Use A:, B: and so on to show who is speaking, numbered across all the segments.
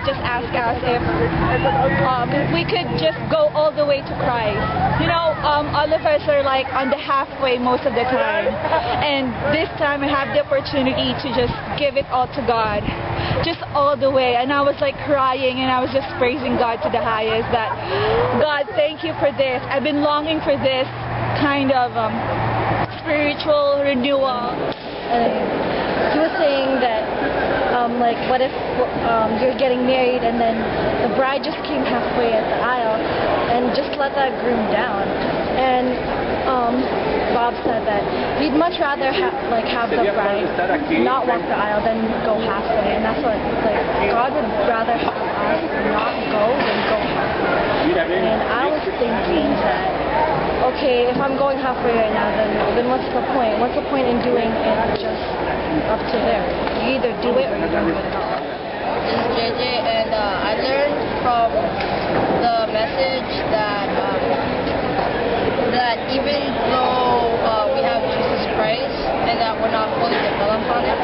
A: just ask us if we could just go all the way to Christ. You know, all of us are like on the halfway most of the time. And this time I have the opportunity to just give it all to God. Just all the way. And I was like crying and I was just praising God to the highest that, God, thank you for this. I've been longing for this kind of spiritual renewal.
B: He was saying that like, what if you're getting married and then the bride just came halfway at the aisle and just let that groom down. And Bob said that he'd much rather have the bride not walk the aisle than go halfway, and that's what, like, God would rather have us not go than go halfway. And I was thinking that, okay, if I'm going halfway right now, then what's the point? What's the point in doing it just up to there? You either do it or you don't do it at all.
C: This is JJ, and I learned from the message that even though we have Jesus Christ and that we're not fully developed on it,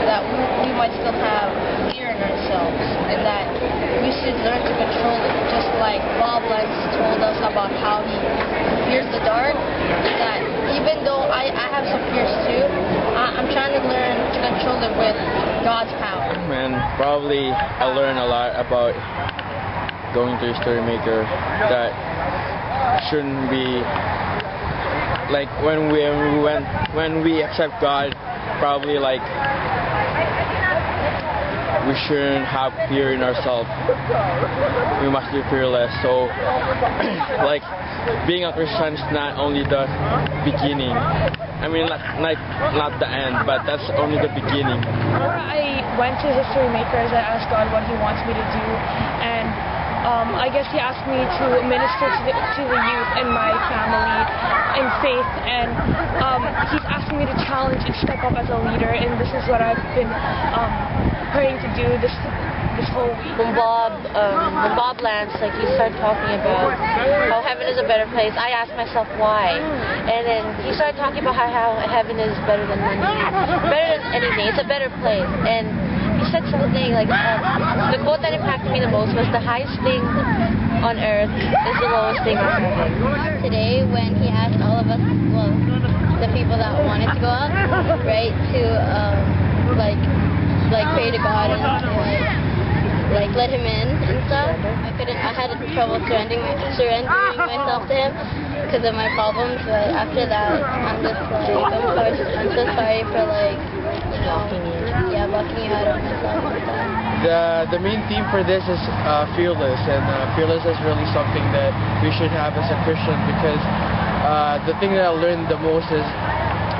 C: that we might still have fear in ourselves, and that we should learn to control it, just like Bob Lentz told us about how he fears the dark, that even though I have some fears too, I'm trying to learn to control it with God's power.
D: And probably I learned a lot about going to a story maker that shouldn't be like when we accept God, probably like we shouldn't have fear in ourselves. We must be fearless. So like being a Christian is not only the beginning. I mean, not the end, but that's only the beginning.
E: Before I went to History Makers, I asked God what He wants me to do, and I guess He asked me to minister to the youth in my family in faith, and He's asking me to challenge and step up as a leader, and this is what I've been praying to do this whole week.
B: When Bob Lentz, like, he started talking about how heaven is a better place, I asked myself why, and then he started talking about how heaven is better than money, better than anything. It's a better place, and he said something like, the quote that impacted me the most was, the highest thing on earth is the lowest thing on heaven.
C: Today, when he asked all of us, well, the people that wanted to go out, right, to like pray to God and like let Him in and stuff, I had trouble surrendering myself to Him because of my problems. But after that, I'm just like, I'm so sorry for, like, blocking you out of myself and stuff.
D: The main theme for this is fearless, and fearless is really something that we should have as a Christian, because the thing that I learned the most is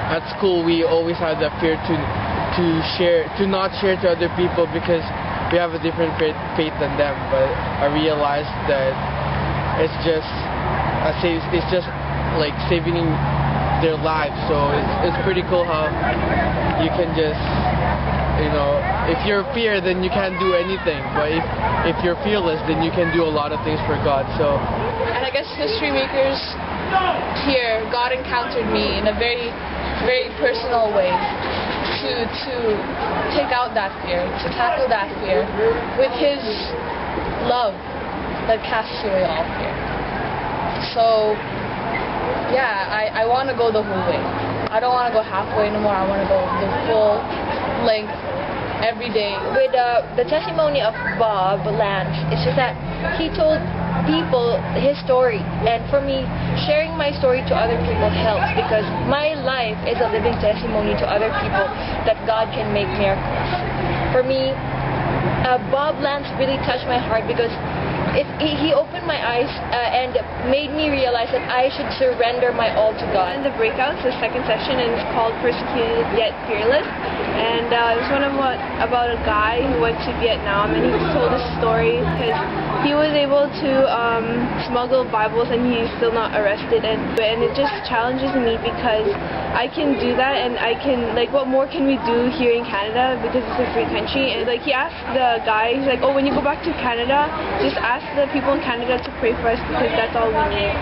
D: at school we always had that fear to not share to other people because we have a different faith than them. But I realized that it's just like saving their lives. So it's pretty cool how you can just, you know, if you're fear, then you can't do anything. But if you're fearless, then you can do a lot of things for God. So,
E: and I guess History Makers here, God encountered me in a very, very personal way to take out that fear, to tackle that fear with His love that casts away all fear. So yeah, I want to go the whole way. I don't want to go halfway anymore. I want to go the full length every day.
B: With the testimony of Bob Lentz, it's just that he told people his story, and for me, sharing my story to other people helps, because my life is a living testimony to other people that God can make miracles. For me, Bob Lentz really touched my heart, because he opened my eyes and made me realize that I should surrender my all to God.
A: And the breakouts, the second session, and it's called Persecuted Yet Fearless. And it was about a guy who went to Vietnam, and he told his story because he was able to smuggle Bibles and he's still not arrested. And it just challenges me because I can do that, and I can, like, what more can we do here in Canada, because it's a free country. And like, he asked the guy, he's like, oh, when you go back to Canada, just ask the people in Canada to pray for us, because that's all we need.